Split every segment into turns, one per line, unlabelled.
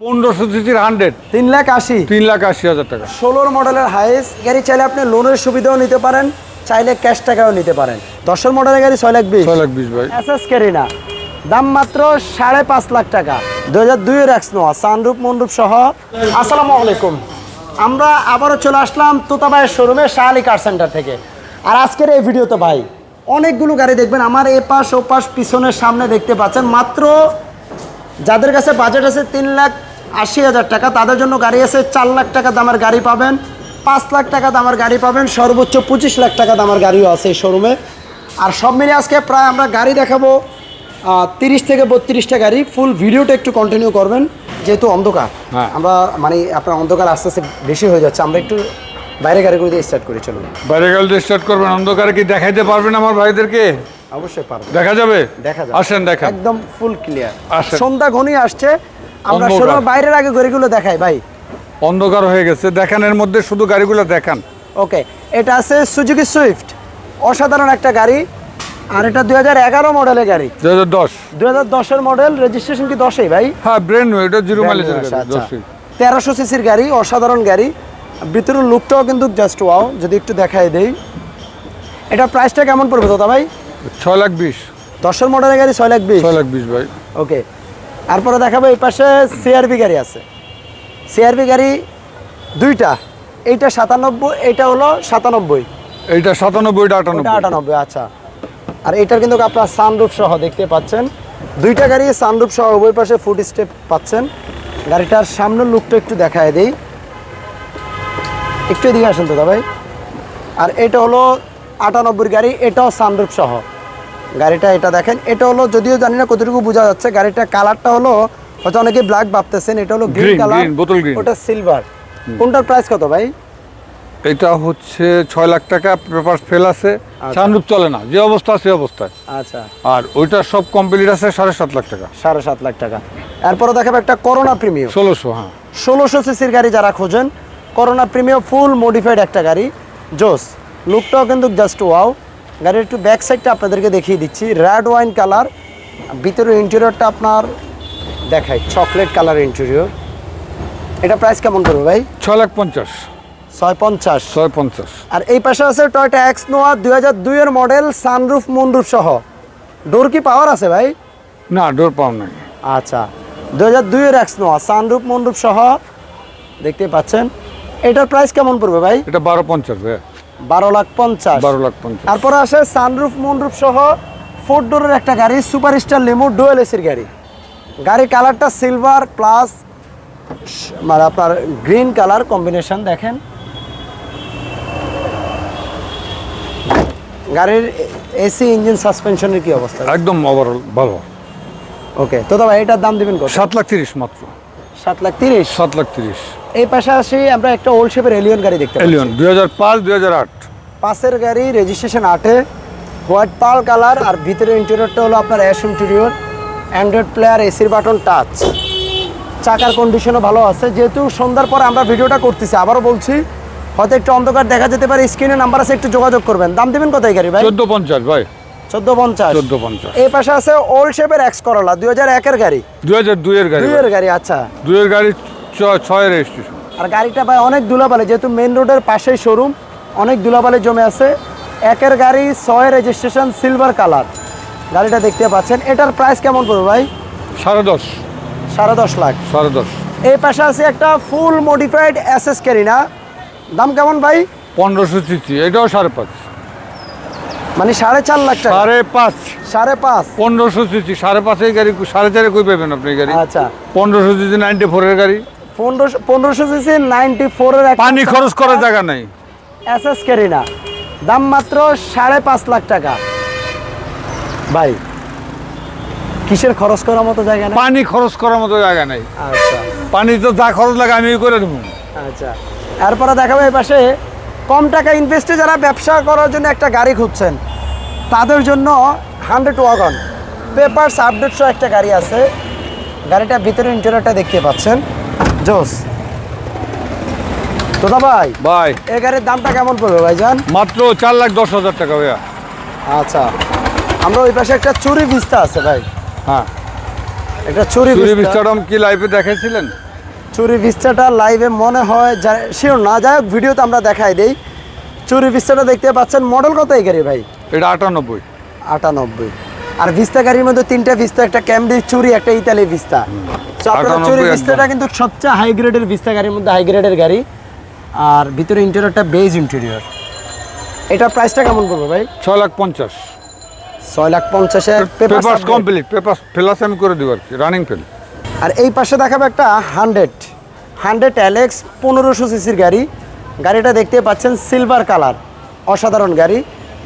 1500 সিসির 100
3,80,000
টাকা।
16 মডেলের হাইস্ট গাড়ি চাইলে আপনি লোনের সুবিধাও নিতে পারেন, চাইলে ক্যাশ টাকাও নিতে পারেন। 10 মডেলের গাড়ি
6,20,000 ভাই।
এসএস ক্যারিনা দাম মাত্র 5.5 টাকা। 2002 এর এক্স নোয়া সানরুফ মনরুফ সহ। আসসালামু আলাইকুম, আমরা আবারও চলে আসলাম তোতাবাইয়ের শোরুমে শাহালি কার সেন্টার থেকে। আর আজকের এই ভিডিওতে ভাই অনেকগুলো গাড়ি দেখবেন, আমার এ পাশ ও পাশ পিছনের সামনে দেখতে পাচ্ছেন। মাত্র যাদের কাছে বাজেট আছে 3,80,000 টাকা, তাদের জন্য গাড়ি আছে 4 লাখ টাকা দামের গাড়ি পাবেন, 5 লাখ টাকা দামের গাড়ি পাবেন, সর্বোচ্চ 25 লাখ টাকা দামের গাড়িও আছে এই শোরুমে। আর সব মিলিয়ে আজকে প্রায় আমরা গাড়ি দেখাবো 30 থেকে 32টা গাড়ি। ফুল ভিডিওটা একটু কন্টিনিউ করবেন, যেহেতু অন্ধকার আমরা মানে আপনার অন্ধকার আস্তে আস্তে বেশি হয়ে যাচ্ছে। আমরা একটু বাইরে গাড়িগুলো দিয়ে স্টার্ট করি, চলুন।
বাইরে গাড়ি দিয়ে স্টার্ট করবেন। অন্ধকারে কি দেখাইতে পারবেন আমার ভাইদেরকে?
অবশ্যই পারবো,
দেখা যাবে,
দেখা যাবে।
আসেন দেখেন,
একদম ফুল ক্লিয়ার।
আসেন।
সন্ধ্যা ঘনিয়ে আসছে, আমরা
অন্ধকার।
শোরুমের বাইরের আগে গাড়িগুলো দেখাই ভাই।
অন্ধকার হয়ে গেছে, দেখানের মধ্যে শুধু গাড়িগুলো দেখান।
ওকে, এটা আছে সুজুকি সুইফট, অসাধারণ একটা গাড়ি। আর এটা 2011 মডেলের গাড়ি, 2010 মডেল। রেজিস্ট্রেশন কি 10-এই ভাই?
হ্যাঁ, ব্র্যান্ড নিউ, এটা জিরো মাইলেজের গাড়ি।
1300 সিসির গাড়ি, অসাধারণ গাড়ি। ভিতরের লুকটাও কিন্তু জাস্ট ওয়াও। যদি একটু দেখাই দেই, এটা প্রাইসটা কেমন পড়বে দাদা ভাই?
6,20,000
10 মডেলের গাড়ি 6,20,000
ভাই।
ওকে, তারপরে দেখাবো এই পাশে সিআরবি গাড়ি আছে। সিআরবি গাড়ি দুইটা, এইটা 97, এইটা হলো 97,
এইটা 97, এটা 98।
98, আচ্ছা। আর এটার কিন্তু আপনার সানরুফ সহ দেখতে পাচ্ছেন, দুইটা গাড়ি সানরুফ সহ, উভয় পাশে ফুট স্টেপ পাচ্ছেন। গাড়িটার সামনের লুকটা একটু দেখায় দেই, একটু এদিকে আসেন তো দাদা ভাই। আর এটা হলো 98 গাড়ি, এটাও সানরুফ সহ গাড়িটা। এটা দেখেন, এটা হলো, যদিও জানি না কতটুকু বোঝা যাচ্ছে, গাড়িটা কালারটা হলো হয়তো অনেকে ব্ল্যাক ভাবতেছেন, এটা হলো গ্রিন কালার,
বোতল গ্রিন।
ওটা সিলভার। কোনটার প্রাইস কত ভাই?
এটা হচ্ছে 6 লাখ টাকা, পেপার ফেল আছে, সানরুফ চলে না, যে অবস্থা সে অবস্থায়।
আচ্ছা,
আর ওইটা সব কমপ্লিট আছে 7.5 লাখ টাকা।
7.5 লাখ টাকা। এরপরে দেখাবো একটা করোনা প্রিমিয়াম
1600। হ্যাঁ,
1600 সিসির গাড়ি যারা খোঁজেন, করোনা প্রিমিয়াম ফুল মডিফাইড একটা গাড়ি, জোস। লুকটাও কিন্তু জাস্ট ওয়াও। গাড়ির একটু ব্যাক সাইডটা আপনাদেরকে দেখিয়ে দিচ্ছি, রেড ওয়াইন কালার। ভিতরে ইন্টেরিয়রটা আপনার দেখাই, চকলেট কালার ইন্টেরিয়র। এটা প্রাইস কেমন করবে ভাই?
6,50,000।
650। আর এই পাশে আছে টয়োটা এক্স নোয়া 2002 এর মডেল, সানরুফ মুনরুফ সহ। ডোর কি পাওয়ার আছে ভাই?
না, ডোর পাও নাই।
আচ্ছা, 2002 এর এক্স নোয়া সানরুফ মুনরুফ সহ দেখতে পাচ্ছেন। এটার প্রাইস কেমন পড়বে ভাই?
এটা 12,50 ভাই।
12,50,000।
12,50,000।
তারপরে আসে সানরুফ মুনরুফ সহ 4 ডোরের একটা গাড়ি, সুপার স্টার লিমো ডুয়েল এসির গাড়ি। গাড়ির কালারটা সিলভার প্লাস মানে আপনার গ্রিন কালার কম্বিনেশন দেখেন। গাড়ির এসি, ইঞ্জিন, সাসপেনশনের কি অবস্থা?
একদম ওভারঅল ভালো।
ওকে, তো ভাই এটার দাম দিবেন কত?
7,30,000 মাত্র।
7,30,000।
7,30,000।
এই পাশে আসি আমরা একটা ওল্ড শেপের এলিয়ন গাড়ি দেখতে পাচ্ছি।
এলিয়ন 2005, 2008
পাশের গাড়ি, রেজিস্ট্রেশন 8-এ, হোয়াইট পাল কালার। আর ভিতরে ইন্টেরিয়রটা হলো আপনার অ্যাশ ইন্টেরিয়র, অ্যান্ড্রয়েড প্লেয়ার, এসির বাটন টাচ। চাকার কন্ডিশনও ভালো আছে। যেহেতু সন্ধ্যার পর আমরা ভিডিওটা করতেছি, আবারও বলছি, হয়তো একটু অন্ধকার দেখা যেতে পারে, স্ক্রিনে নাম্বার আছে, একটু যোগাযোগ করবেন। দাম দেবেন কত এই গাড়ি ভাই?
14,50 ভাই।
14,50।
14,50।
এই পাশে আছে ওল্ড শেপের এক্স করোলা 2001 এর গাড়ি।
2002 এর গাড়ি।
2 এর গাড়ি, আচ্ছা।
2 এর গাড়ি 6 এর রেজিস্ট্রেশন।
আর গাড়িটা ভাই অনেক ধুলাবালি, যেহেতু মেন রোডের পাশেই শোরুম, অনেক ধুলাবালি জমে আছে। 1 এর গাড়ি, 6 এর রেজিস্ট্রেশন, সিলভার কালার। গাড়িটা দেখতে পাচ্ছেন। এটার প্রাইস কেমন পড়বে ভাই?
10.5
10.5 লাখ।
10.5।
এই পাশে আছে একটা ফুল মডিফাইড এসএস ক্যারিনা, দাম কেমন ভাই?
1500 সিসি, এটাও 5.5।
মানে 4.5 লাখ টাকা।
5.5।
5.5।
1500 সিসি 5.5 এই গাড়ি 4.5 কই পাবেন আপনি এই গাড়ি?
আচ্ছা,
1500 সিসি 94 এর গাড়ি।
1500 সিসি 94 এর
পানি খরচ করার জায়গা নাই।
এসএস ক্যারিনা, দাম মাত্র 5.5 লাখ টাকা। ভাই কিসের খরচ করার মতো জায়গা না?
পানি খরচ করার মতো জায়গা নাই।
আচ্ছা
পানি তো যা খরচ লাগে আমি করে দেবো।
আচ্ছা, এরপরে দেখাবো এই পাশে কম টাকা ইনভেস্টে যারা ব্যবসা করার জন্য একটা গাড়ি খুঁজছেন, তাদের জন্য 100 ওয়াগন পেপারস আপডেট সহ একটা গাড়ি আছে। গাড়িটা ভিতরে ইন্টেরিয়রটা দেখতে পাচ্ছেন, জোস। তোদা ভাই এই গাড়ির দামটা কেমন পড়বে ভাইজান?
মাত্র 4,10,000 টাকা ভাইয়া।
আচ্ছা, আমরা ওই পাশে একটা চুরি ভিস্তা আছে ভাই।
হ্যাঁ,
একটা চুরি ভিস্তা
কি লাইভে দেখাইছিলেন?
চুরি ভিস্তাটা লাইভে মনে হয় শিওর না, যাই হোক ভিডিওতে আমরা দেখাই দেই। চুরি ভিস্তাটা দেখতে পাচ্ছেন, মডেল কত এই গাড়ি ভাই?
এটা 98।
98। আর ভিস্তা গাড়ির মধ্যে 3টা ভিস্তা, একটা ক্যামরি চুরি, একটা ইতালি ভিস্তা। তো আপনার
98
চুরি
একদম।
ভিস্তাটা কিন্তু সবচেয়ে হাই গ্রেডের ভিস্তা গাড়ির মধ্যে হাই গ্রেডের গাড়ি। আর ভিতরে ইন্টেরিয়রটা বেজ ইন্টেরিয়র। এটার প্রাইসটা কেমন পড়বে ভাই?
6,50,000।
6,50,000
পেপারস কমপ্লিট, পেপারস ফেলাস আমি করে দিব আর কি, রানিং ফেল।
আর এই পাশে দেখাবো একটা 100 LX 1500 সিসির গাড়ি। গাড়িটা দেখতে পাচ্ছেন সিলভার কালার, অসাধারণ গাড়ি।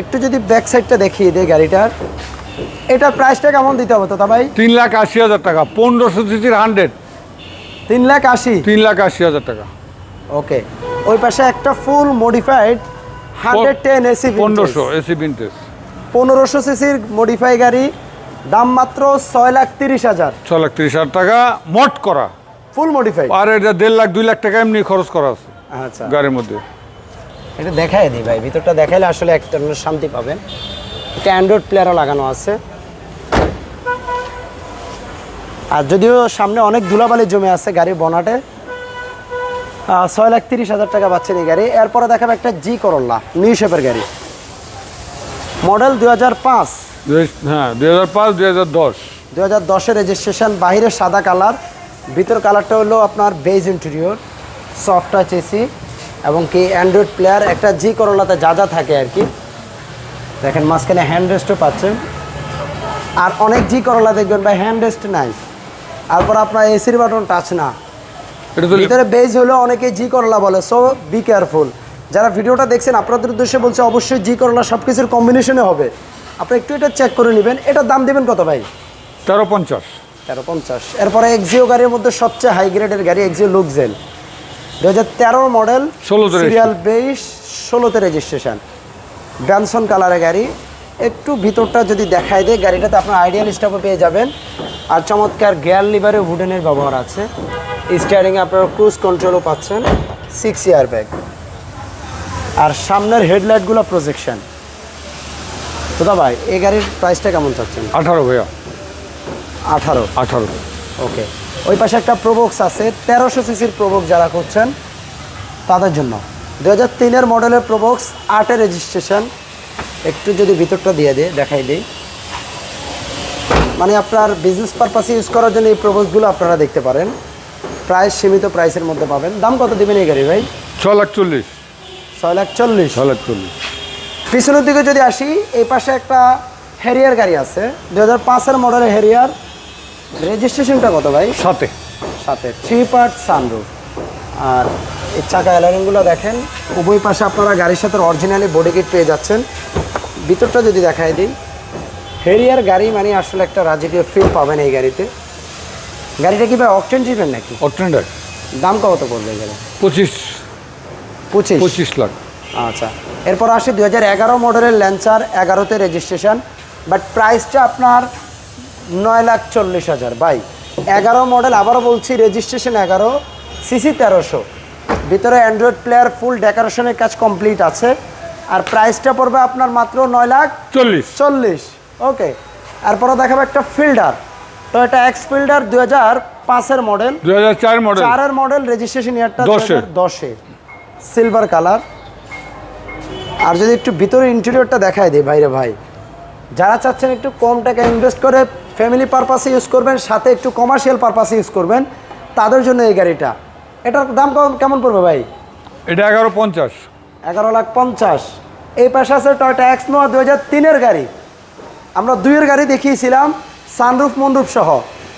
একটু যদি ব্যাক সাইডটা দেখিয়ে দিই গাড়িটার, এটার প্রাইসটা কেমন দিতে হবে দাদা ভাই?
3,80,000 টাকা, 1500 সিসির 100,
3,80,000।
3,80,000 টাকা।
ওকে, ওই পাশে একটা ফুল মডিফাইড 110 এসি
1500 এসি ভিনটেজ,
1500 সিসির মডিফাই গাড়ি, দাম মাত্র 6,30,000।
6,30,000 টাকা মোট করা,
ফুল মডিফাইড।
আর এটা 1.5 লাখ 2 লাখ টাকা এমনি খরচ করা আছে
আচ্ছা,
গাড়ির মধ্যে।
এটা দেখাই দিই ভাই, ভিতরটা দেখাইলে আসলে একটা শান্তি পাবেন। এটা অ্যান্ড্রয়েড প্লেয়ারও লাগানো আছে। আর যদিও সামনে অনেক ধুলাবালি জমে আছে গাড়ির বনাটে। 6,30,000 টাকা পাচ্ছেন এই গাড়ি। এরপরে দেখাবো একটা জি করোলা, নিউ শেপের গাড়ি, মডেল 2005।
হ্যাঁ, 2005 2010।
2010-এর রেজিস্ট্রেশন, বাইরে সাদা কালার, ভিতর কালারটা হলো আপনার beige interior, soft touch AC এবং কি অ্যান্ড্রয়েড প্লেয়ার। একটা জি করোলাতে যা যা থাকে আর কি, দেখেন মাঝখানে হ্যান্ড রেস্টও পাচ্ছেন। আর অনেক জি করোলা দেখবেন ভাই হ্যান্ড রেস্ট নাই, তারপর আপনার এসির বাটন টাচ না,
এটা তো
ভিতরে বেজ হলো অনেকে জি করোলা বলে। So be careful. যারা ভিডিওটা দেখছেন আপনাদের উদ্দেশ্যে বলছে, অবশ্যই জি করোলা সব কিছুর কম্বিনেশনে হবে, আপনি একটু এটা চেক করে নেবেন। এটার দাম দেবেন কত ভাই?
13,50।
13,50। এরপরে এক্সিও গাড়ির মধ্যে সবচেয়ে হাই গ্রেডের গাড়ি এক্সিও লুকজেল, 2013 মডেল,
16
সিরিয়াল 22, 16তে রেজিস্ট্রেশন, ব্যানসন কালারের গাড়ি। একটু ভিতরটা যদি দেখায় দেয়, গাড়িটাতে আপনার আইডিয়াল স্টপে পেয়ে যাবেন। আর চমৎকার গিয়ার লিভারে উডেনের ব্যবহার আছে। স্টিয়ারিংয়ে আপনারা ক্রুজ কন্ট্রোলও পাচ্ছেন, 6 ইয়ার ব্যাগ। আর সামনের হেডলাইটগুলো প্রজেকশন। তো ভাই এই গাড়ির প্রাইসটা কেমন চাচ্ছেন?
18 ভাইয়া,
18।
18।
ওকে, ওই পাশে একটা প্রোবক্স আছে, 1300 সিসির প্রোবক্স যারা করছেন তাদের জন্য। 2003-এর মডেলের প্রোবক্স, 8-এর রেজিস্ট্রেশন। একটু যদি ভিতরটা দিয়ে দেখাই দিই, মানে আপনার বিজনেস পারপাসে ইউজ করার জন্য এই প্রোবক্সগুলো আপনারা দেখতে পারেন। প্রাইস সীমিত প্রাইসের মধ্যে পাবেন। দাম কত দিবেন এই গাড়ি ভাই?
6,40,000।
6,40,000।
6,40,000।
পিছনের দিকে যদি আসি, এই পাশে একটা হ্যারিয়ার গাড়ি আছে, 2005-এর মডেলের হ্যারিয়ার। রেজিস্ট্রেশনটা কত ভাই?
7।
3 পার্ট সানরুফ। আর এই চাকা অ্যালারিংগুলো দেখেন, উভয় পাশে আপনারা গাড়ির সাথে অরিজিনালি বডি কিট পেয়ে যাচ্ছেন। ভিতরটা যদি দেখাই দিই, হেরিয়ার গাড়ি মানে আসলে একটা রাজকীয় ফিল পাবেন এই গাড়িতে। গাড়িটা কি ভাই অকটেন ড্রিভেন নাকি?
অকটেন্ডার।
দাম কত পড়বে গাড়ি?
25 লাখ।
আচ্ছা, এরপর আসে 2011 মডেলের ল্যান্সার, 11তে রেজিস্ট্রেশন, বাট প্রাইসটা আপনার 9,40,000 ভাই। 11 মডেল, আবারও বলছি রেজিস্ট্রেশন 11, সিসি 1300, ভিতরে অ্যান্ড্রয়েড প্লেয়ার, ফুল ডেকোরেশনের কাজ কমপ্লিট আছে। আর প্রাইসটা পড়বে আপনার মাত্র 9,40,000। ওকে, এরপরে দেখাবো একটা ফিল্ডার, তো এটা এক্স ফিল্ডার, 2005-এর মডেল,
2004 মডেল,
4-এর মডেল, রেজিস্ট্রেশন ইয়ারটা
10-এ,
সিলভার কালার। আর যদি একটু ভিতরে ইন্টেরিয়রটা দেখায় দিই ভাইরে ভাই, যারা চাচ্ছেন একটু কম টাকা ইনভেস্ট করে ফ্যামিলি পারপাসে ইউজ করবেন, সাথে একটু কমার্শিয়াল পারপাসে ইউজ করবেন, তাদের জন্য এই গাড়িটা। এটার দাম কেমন পড়বে ভাই?
এটা 11,50।
11,50,000। এই পাশে আছে টয়োটা এক্স নোয়া, 2003-এর গাড়ি। আমরা 2-এর গাড়ি দেখিয়েছিলাম সানরুফ মনরুফ সহ।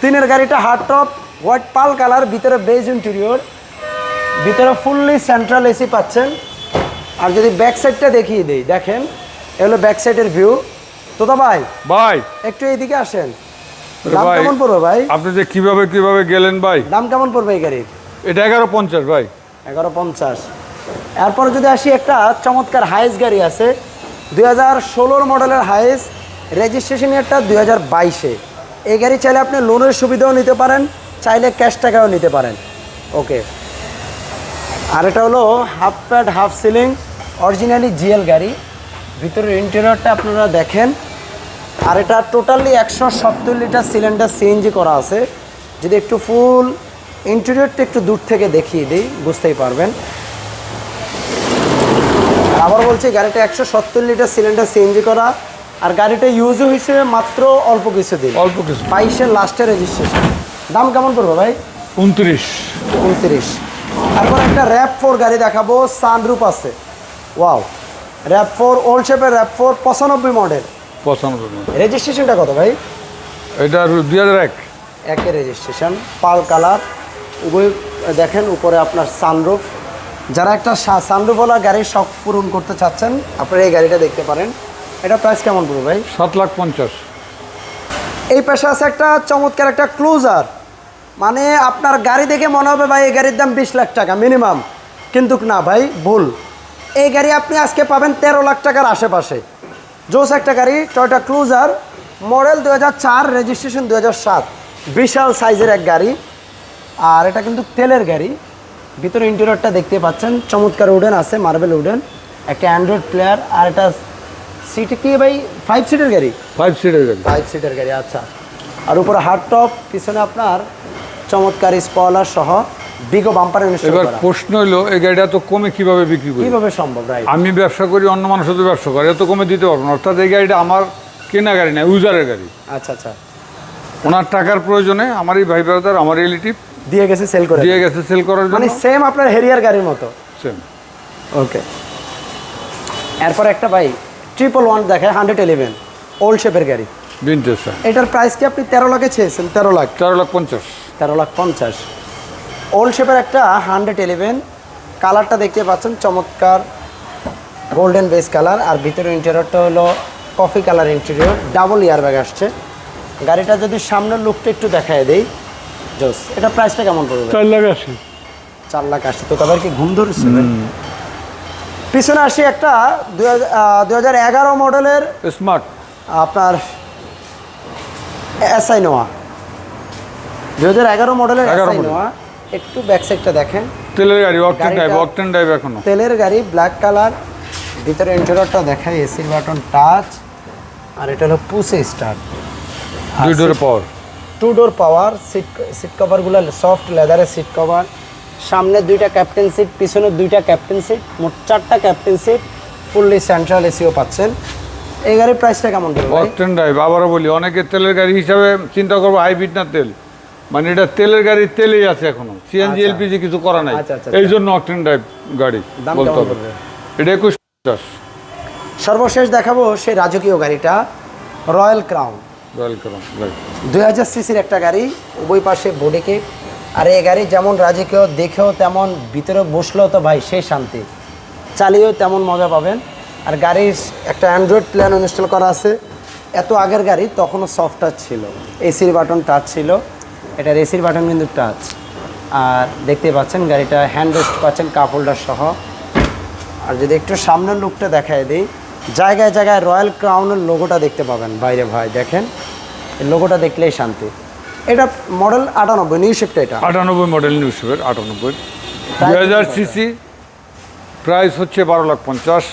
3-এর গাড়িটা হার্ড টপ, হোয়াইট পাল কালার, ভিতরে বেজ ইন্টেরিয়র, ভিতরে ফুললি সেন্ট্রাল এসি পাচ্ছেন। আর যদি ব্যাক সাইডটা দেখিয়ে দিই, দেখেন এগুলো ব্যাক সাইডের ভিউ। তোতা ভাই একটু এইদিকে আসেন, দাম কেমন পড়বে ভাই?
আপনি যে কিভাবে গেলেন ভাই,
দাম কেমন পড়বে এই গাড়ির?
এটা 11,50 ভাই।
11,50। এরপরে যদি আসি, একটা চমৎকার হাইস গাড়ি আছে, 2016 মডেলের হাইস, রেজিস্ট্রেশন ইয়ারটা 2022-এ। এই গাড়ি চাইলে আপনি লোনের সুবিধাও নিতে পারেন, চাইলে ক্যাশ টাকাও নিতে পারেন। ওকে, আর এটা হলো half pad half ceiling, originally GL গাড়ি। ভিতরের ইন্টেরিয়রটা আপনারা দেখেন। আর এটা টোটালি 170 লিটার সিলিন্ডার সিএনজি করা আছে। যদি একটু ফুল ইন্টেরিয়রটা একটু দূর থেকে দেখিয়ে দিই, বুঝতেই পারবেন। আবার বলছি গাড়িটা 170 লিটার সিলিন্ডার সিএনজি করা, আর গাড়িটা ইউজও হয়েছে মাত্র অল্প কিছু দিন,
অল্প কিছু।
22-এর লাস্টের রেজিস্ট্রেশন। দাম কেমন পড়বে ভাই?
29।
তারপর একটা RAV4 গাড়ি দেখাবো, সানরুফ আছে। ওয়াও, RAV4 ওল্ড শেপের RAV4 95 মডেল।
95।
রেজিস্ট্রেশনটা কত ভাই?
এটা 2001।
একের রেজিস্ট্রেশন, পাল কালার, উভয় দেখেন। উপরে আপনার সানরুফ, যারা একটা সানরুফওয়ালা গাড়ির শখ পূরণ করতে চাচ্ছেন আপনারা এই গাড়িটা দেখতে পারেন। এটা প্রাইস কেমন পড়বে ভাই?
7,50,000।
এই পাশে আছে একটা চমৎকার একটা ক্লোজার, মানে আপনার গাড়ি দেখে মনে হবে ভাই এই গাড়ির দাম 20 লাখ টাকা মিনিমাম, কিন্তু না ভাই, ভুল। এই গাড়ি আপনি আজকে পাবেন 13 লাখ টাকার আশেপাশে। জোস একটা গাড়ি, টয়োটা ক্লোজার, মডেল 2004, রেজিস্ট্রেশন 2007। বিশাল সাইজের এক গাড়ি, আর এটা কিন্তু তেলের গাড়ি। ভিতরে ইন্টেরিয়রটা দেখতে পাচ্ছেন, চমৎকার উডেন আছে, মার্বেল উডেন, একটা অ্যান্ড্রয়েড প্লেয়ার, আর এটা সিট কি ভাই? 5 সিটের গাড়ি।
5 সিটের গাড়ি।
5 সিটের গাড়ি, আচ্ছা। আর উপরে হার্ড টপ, পিছনে আপনার চমৎকার স্পয়লার সহ বিগো বাম্পার ইনস্টল
এবার
করা।
প্রশ্ন হলো এই গাড়িটা এত কমে কিভাবে বিক্রি করি?
কিভাবে সম্ভব ভাই?
আমি ব্যবসা করি, অন্য মানুষ তো ব্যবসা করে, এত কমে দিতে পারবো না। অর্থাৎ এই গাড়িটা আমার কেনা গাড়ি না, ইউজারের গাড়ি।
আচ্ছা আচ্ছা,
ওনার টাকার প্রয়োজনে আমার এই ভাই ব্রাদার, আমার রিলেটিভ
দিয়ে গেছে সেল করে,
দিয়ে গেছে সেল করার
মানে
জন্য।
সেম আপনার হেরিয়ার গাড়ির মতো।
সেম।
ওকে, এরপর একটা ভাই 111 দেখে 111 ওল্ড শেপের গাড়ি,
ভিনটেজ।
এটার প্রাইস কি আপনি 13 লাখে চেয়েছেন? 13 লাখ।
4,50,000।
13,50,000। ওল্ড শেপের একটা 111, কালারটা দেখতে পাচ্ছেন চমৎকার গোল্ডেন বেস কালার, আর ভিতরে ইন্টেরিয়রটা হলো coffee colour interior, double airbag আসছে। গাড়িটা যদি সামনের লুকটা একটু দেখায় দেই, জোস। এটা প্রাইসটা কেমন পড়বে?
4,80,000।
4,80,000। তো তবে কি ঘুম ধরেছে? পিছনে আসি একটা 2011 মডেলের
স্মার্ট
আপনার এসআই নোয়া, 2011 মডেলের
11
এসআই
model।
নোয়া। একটু ব্যাক সাইডটা দেখেন,
তেলের গাড়ি, অকটেন ড্রাইভ,
গাড়িটা-
অকটেন ড্রাইভ এখনো।
তেলের গাড়ি, ব্ল্যাক কালার। ভিতরে ইন্টেরিয়রটা দেখাই, এসি বাটন টাচ, আর এটা হলো পুশে স্টার্ট,
2 ডোর পাওয়ার।
2 ডোর পাওয়ার। সিট কভারগুলো সফট লেদারের সিট কভার। সামনে 2টা ক্যাপ্টেন সিট, পিছনে 2টা ক্যাপ্টেন সিট, মোট 4টা ক্যাপ্টেন সিট। ফুললি সেন্ট্রাল এসিও পাচ্ছেন। এই গাড়ির প্রাইসটা কেমন পড়বে ভাই?
অকটেন ড্রাইভ, আবারও বলি, অনেকে তেলের গাড়ি হিসাবে চিন্তা করবো হাইব্রিড না তেল, মানে এটা তেলের গাড়ি, তেলেই আছে এখনো, সিএনজি
আচ্ছা।
এলপিজি কিছু করা নাই।
আচ্ছা, আচ্ছা,
এই জন্য অকটেন ড্রাইভ গাড়ি
দাম
বলতে
কেমন
হবে।
পড়বে?
এটা 21,50,000।
সর্বশেষ দেখাবো সেই রাজকীয় গাড়িটা, রয়্যাল ক্রাউন।
ওয়েলকাম।
2000 সিসির একটা গাড়ি, উভয় পাশে বডি কিট। আর এই গাড়ি যেমন রাজকীয়, দেখেও তেমন, ভিতরে বসলেও তো ভাই সেই শান্তি, চালিয়েও তেমন মজা পাবেন। আর গাড়ির একটা অ্যান্ড্রয়েড প্ল্যান ইনস্টল করা আছে। এত আগের গাড়ি, তখনও সফট টাচ ছিল, এসির বাটন টাচ ছিল। এটার এসির বাটন কিন্তু টাচ। আর দেখতে পাচ্ছেন গাড়িটা হ্যান্ড রেস্ট পাচ্ছেন কাপ হোল্ডার সহ। আর যদি একটু সামনের লুকটা দেখায় দিই, জায়গায় জায়গায় রয়্যাল ক্রাউনের লোগোটা দেখতে পাবেন বাইরে ভাই, দেখেন এই লোগোটা দেখলেই শান্তি। এটা মডেল 98, নিউ শেপটা এটা
98 মডেল, নিউ শেপের 98, 2000 সিসি। প্রাইস হচ্ছে 12,50,000।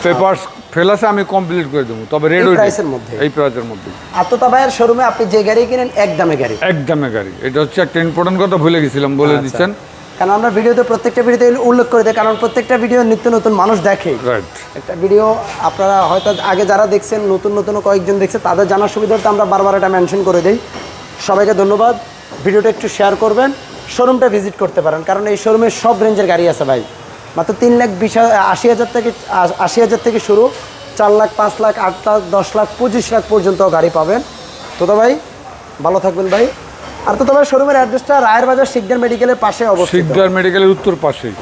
পেপারস ফেল আছে, আমি কমপ্লিট করে দেবো, তবে রেড
এই
হয়ে
প্রাইসের মধ্যে?
এই প্রাইসের মধ্যে।
আত্মতা ভাইয়ের শোরুমে আপনি যে গাড়ি কিনেন একদমে গাড়ি,
একদমে গাড়ি। এটা হচ্ছে একটা ইম্পর্টেন্ট কথা ভুলে গেছিলাম, বলে
আচ্ছা।
দিচ্ছেন।
কারণ আমরা ভিডিওতে প্রত্যেকটা ভিডিওতে উল্লেখ করে দিই, কারণ প্রত্যেকটা ভিডিও নিত্য নতুন মানুষ দেখে।
রাইট।
একটা ভিডিও আপনারা হয়তো আগে যারা দেখছেন, নতুন নতুন কয়েকজন দেখছে, তাদের জানার সুবিধার্থে আমরা বারবার এটা মেনশন করে দিই। সবাইকে ধন্যবাদ। ভিডিওটা একটু শেয়ার করবেন, শোরুমটা ভিজিট করতে পারেন, কারণ এই শোরুমে সব রেঞ্জের গাড়ি আছে ভাই। মাত্র 3,80,000 থেকে 80,000 থেকে শুরু, 4 লাখ, 5 লাখ, 8 লাখ, 10 লাখ, 25 লাখ পর্যন্ত গাড়ি পাবেন। তো ভাই ভালো থাকবেন ভাই। আর তো তোমার শোরুমের অ্যাড্রেসটা রায়ের বাজার শিকদার মেডিকেলের পাশে অবস্থিত।
শিকদার মেডিকেলের উত্তর পাশেই।